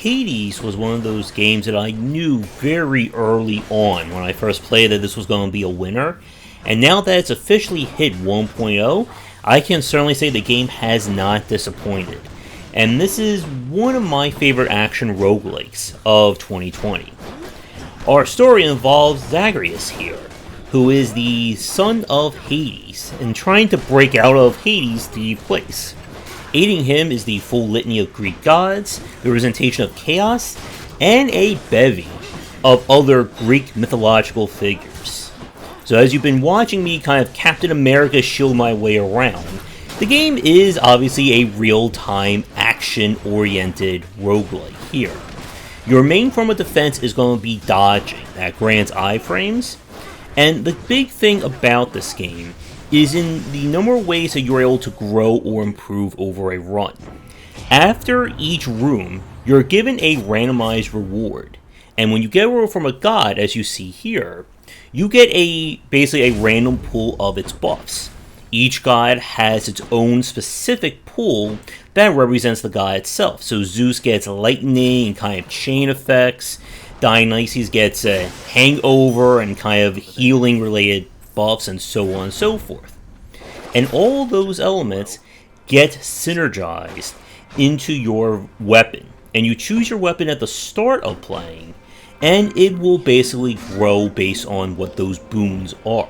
Hades was one of those games that I knew very early on when I first played that this was going to be a winner. And now that it's officially hit 1.0, I can certainly say the game has not disappointed. And this is one of my favorite action roguelikes of 2020. Our story involves Zagreus here, who is the son of Hades, and trying to break out of Hades' thieved place. Aiding him is the full litany of Greek gods, the representation of chaos, and a bevy of other Greek mythological figures. So as you've been watching me kind of Captain America shield my way around, the game is obviously a real-time, action-oriented roguelike here. Your main form of defense is going to be dodging, that grants iframes, and the big thing about this game is in the number of ways that you're able to grow or improve over a run. After each room, you're given a randomized reward, and when you get a reward from a god, as you see here, you get basically a random pool of its buffs. Each god has its own specific pool that represents the god itself. So Zeus gets lightning and kind of chain effects, Dionysus gets a hangover and kind of healing related buffs, and so on and so forth. And all those elements get synergized into your weapon. And you choose your weapon at the start of playing, and it will basically grow based on what those boons are.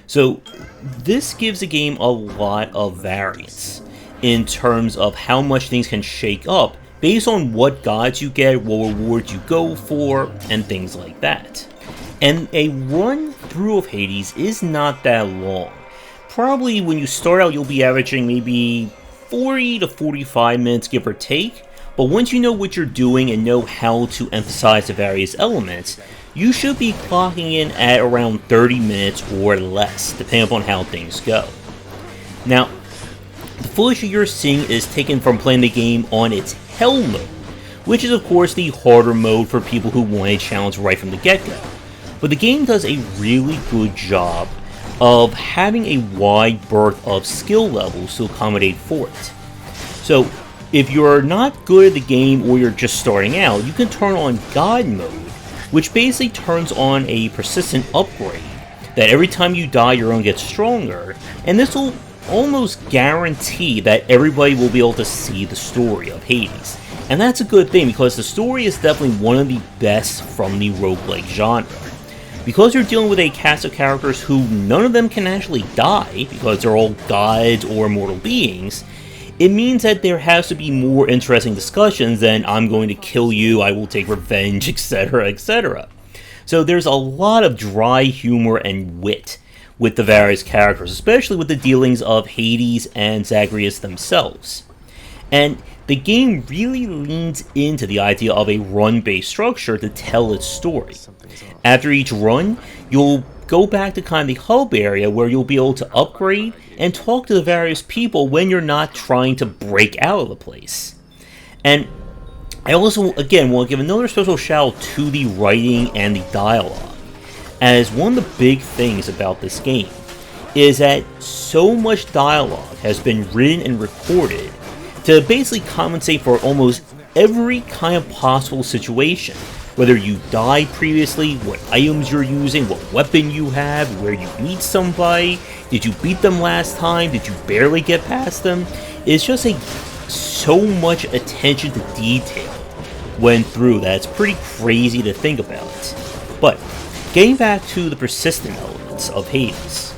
So this gives the game a lot of variance in terms of how much things can shake up based on what gods you get, what rewards you go for, and things like that. And a run through of Hades is not that long. Probably when you start out you'll be averaging maybe 40 to 45 minutes give or take, but once you know what you're doing and know how to emphasize the various elements, you should be clocking in at around 30 minutes or less, depending upon how things go. Now, the footage you're seeing is taken from playing the game on its Hell mode, which is of course the harder mode for people who want a challenge right from the get-go. But the game does a really good job of having a wide berth of skill levels to accommodate for it. So, if you're not good at the game or you're just starting out, you can turn on God mode, which basically turns on a persistent upgrade, that every time you die your own gets stronger, and this will almost guarantee that everybody will be able to see the story of Hades. And that's a good thing, because the story is definitely one of the best from the roguelike genre. Because you're dealing with a cast of characters who none of them can actually die, because they're all gods or mortal beings, it means that there has to be more interesting discussions than I'm going to kill you, I will take revenge, etc, etc. So there's a lot of dry humor and wit with the various characters, especially with the dealings of Hades and Zagreus themselves. And the game really leans into the idea of a run-based structure to tell its story. After each run, you'll go back to kind of the hub area where you'll be able to upgrade and talk to the various people when you're not trying to break out of the place. And I also, again, want to give another special shout out to the writing and the dialogue, as one of the big things about this game is that so much dialogue has been written and recorded to basically compensate for almost every kind of possible situation. Whether you died previously, what items you're using, what weapon you have, where you meet somebody, did you beat them last time, did you barely get past them? It's just so much attention to detail went through that it's pretty crazy to think about. But getting back to the persistent elements of Hades.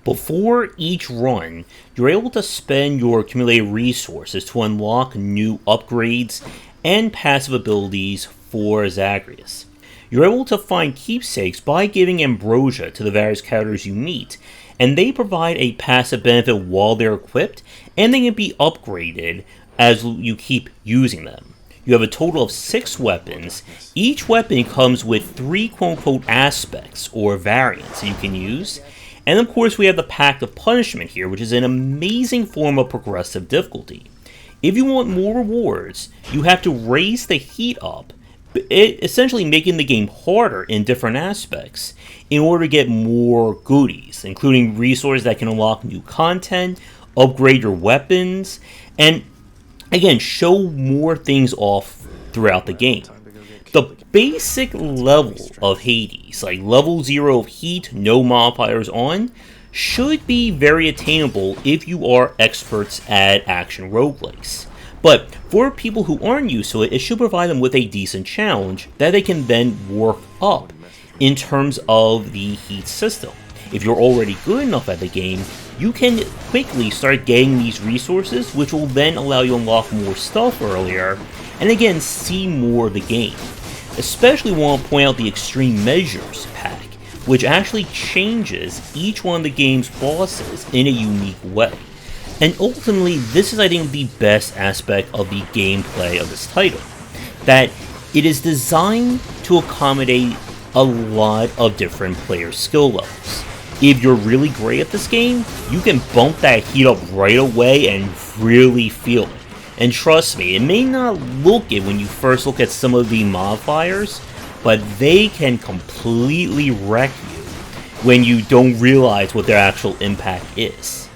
Before each run, you're able to spend your accumulated resources to unlock new upgrades and passive abilities for Zagreus. You're able to find keepsakes by giving ambrosia to the various characters you meet, and they provide a passive benefit while they're equipped, and they can be upgraded as you keep using them. You have a total of 6 weapons. Each weapon comes with 3 quote-unquote aspects or variants that you can use. And of course we have the Pact of Punishment here, which is an amazing form of progressive difficulty. If you want more rewards, you have to raise the heat up, essentially making the game harder in different aspects in order to get more goodies, including resources that can unlock new content, upgrade your weapons, and again, show more things off throughout the game. The basic level of Hades, like level 0 of heat, no modifiers on, should be very attainable if you are experts at action roguelikes. But for people who aren't used to it, it should provide them with a decent challenge that they can then work up in terms of the heat system. If you're already good enough at the game, you can quickly start getting these resources, which will then allow you to unlock more stuff earlier, and again, see more of the game. Especially want to point out the Extreme Measures pack, which actually changes each one of the game's bosses in a unique way. And ultimately, this is, I think, the best aspect of the gameplay of this title. That it is designed to accommodate a lot of different player skill levels. If you're really great at this game, you can bump that heat up right away and really feel it. And trust me, it may not look it when you first look at some of the modifiers, but they can completely wreck you when you don't realize what their actual impact is.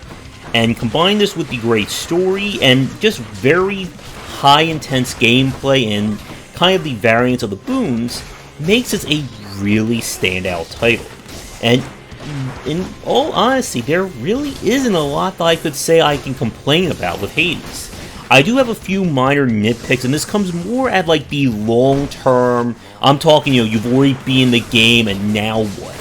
And combine this with the great story and just very high intense gameplay and kind of the variants of the boons, makes this a really standout title. And in all honesty, there really isn't a lot that I could say I can complain about with Hades. I do have a few minor nitpicks, and this comes more at like the long-term, I'm talking, you've already been in the game and now what,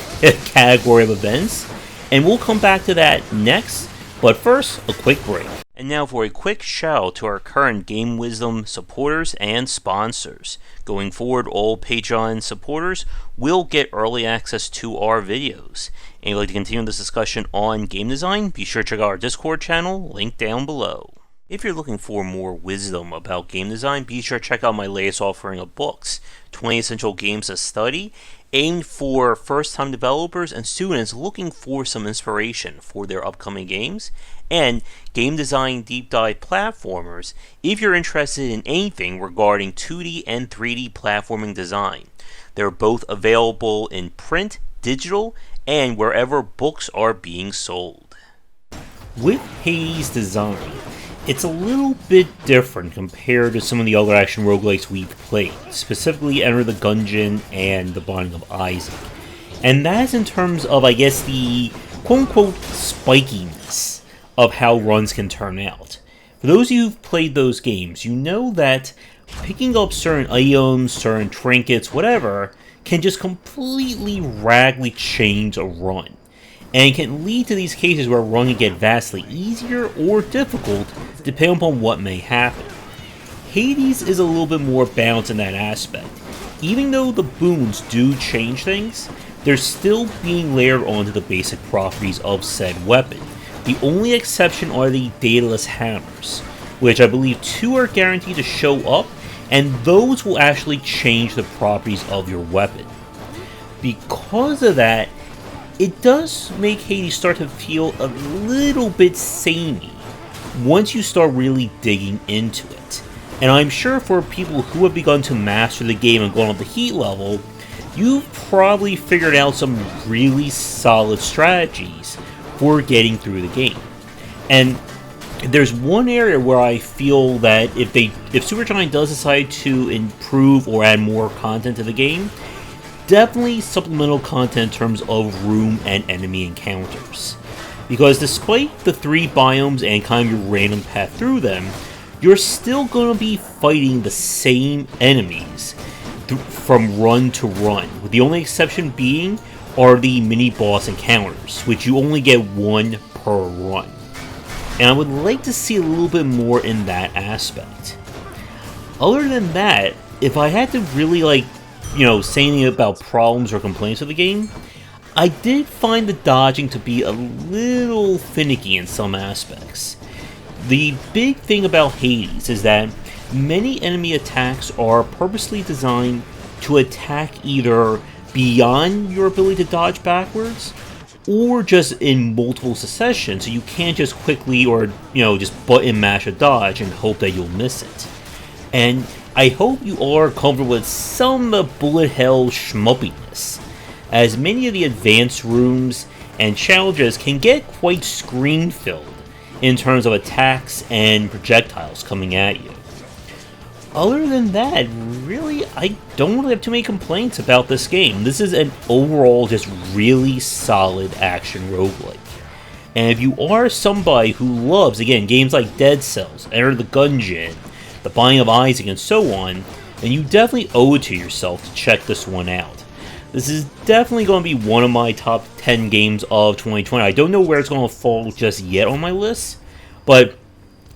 category of events. And we'll come back to that next, but first, a quick break. And now for a quick shout out to our current Game Wisdom supporters and sponsors. Going forward, all Patreon supporters will get early access to our videos. And if you'd like to continue this discussion on game design, be sure to check out our Discord channel, linked down below. If you're looking for more wisdom about game design, be sure to check out my latest offering of books, 20 Essential Games to Study, aimed for first-time developers and students looking for some inspiration for their upcoming games, and Game Design Deep Dive Platformers if you're interested in anything regarding 2D and 3D platforming design. They're both available in print, digital, and wherever books are being sold. With Hades design, it's a little bit different compared to some of the other action roguelikes we've played, specifically Enter the Gungeon and The Binding of Isaac. And that's in terms of, I guess, the quote-unquote spikiness of how runs can turn out. For those of you who've played those games, you know that picking up certain items, certain trinkets, whatever, can just completely radically change a run. And can lead to these cases where a run can get vastly easier or difficult depending upon what may happen. Hades is a little bit more balanced in that aspect. Even though the boons do change things, they're still being layered onto the basic properties of said weapon. The only exception are the dataless hammers, which I believe 2 are guaranteed to show up, and those will actually change the properties of your weapon. Because of that, it does make Hades start to feel a little bit samey once you start really digging into it. And I'm sure for people who have begun to master the game and gone up the heat level, you've probably figured out some really solid strategies for getting through the game. And there's one area where I feel that if Supergiant does decide to improve or add more content to the game, definitely supplemental content in terms of room and enemy encounters. Because despite the 3 biomes and kind of your random path through them, you're still going to be fighting the same enemies from run to run, with the only exception being are the mini-boss encounters, which you only get 1 per run. And I would like to see a little bit more in that aspect. Other than that, if I had to really say anything about problems or complaints of the game, I did find the dodging to be a little finicky in some aspects. The big thing about Hades is that many enemy attacks are purposely designed to attack either beyond your ability to dodge backwards, or just in multiple successions, so you can't just quickly or just button mash a dodge and hope that you'll miss it. And I hope you are comfortable with some of the bullet hell schmuppiness, as many of the advanced rooms and challenges can get quite screen-filled in terms of attacks and projectiles coming at you. Other than that, really, I don't really have too many complaints about this game. This is an overall just really solid action roguelike. And if you are somebody who loves, again, games like Dead Cells, Enter the Gungeon, The Binding of Isaac, and so on, then you definitely owe it to yourself to check this one out. This is definitely going to be one of my top 10 games of 2020. I don't know where it's going to fall just yet on my list, but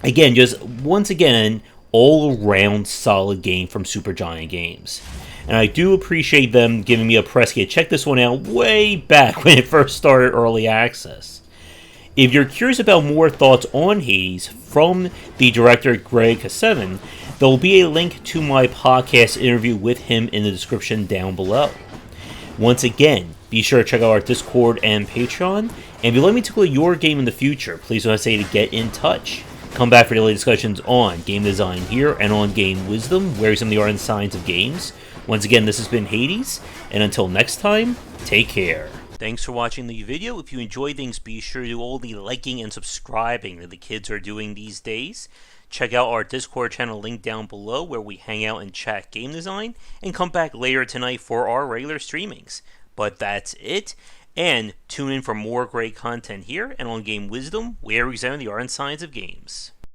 again, just once again, all-around solid game from Supergiant Games. And I do appreciate them giving me a press kit. Check this one out way back when it first started early access. If you're curious about more thoughts on Hades from the director Greg Kasavin, there will be a link to my podcast interview with him in the description down below. Once again, be sure to check out our Discord and Patreon, and if you'd like me to play your game in the future, please don't hesitate to get in touch. Come back for daily discussions on game design here and on game wisdom, where some of the art and science of games. Once again, this has been Hades, and until next time, take care. Thanks for watching the video. If you enjoyed things, be sure to do all the liking and subscribing that the kids are doing these days. Check out our Discord channel link down below where we hang out and chat game design, and come back later tonight for our regular streamings. But that's it, and tune in for more great content here and on Game Wisdom, where we examine the art and science of games.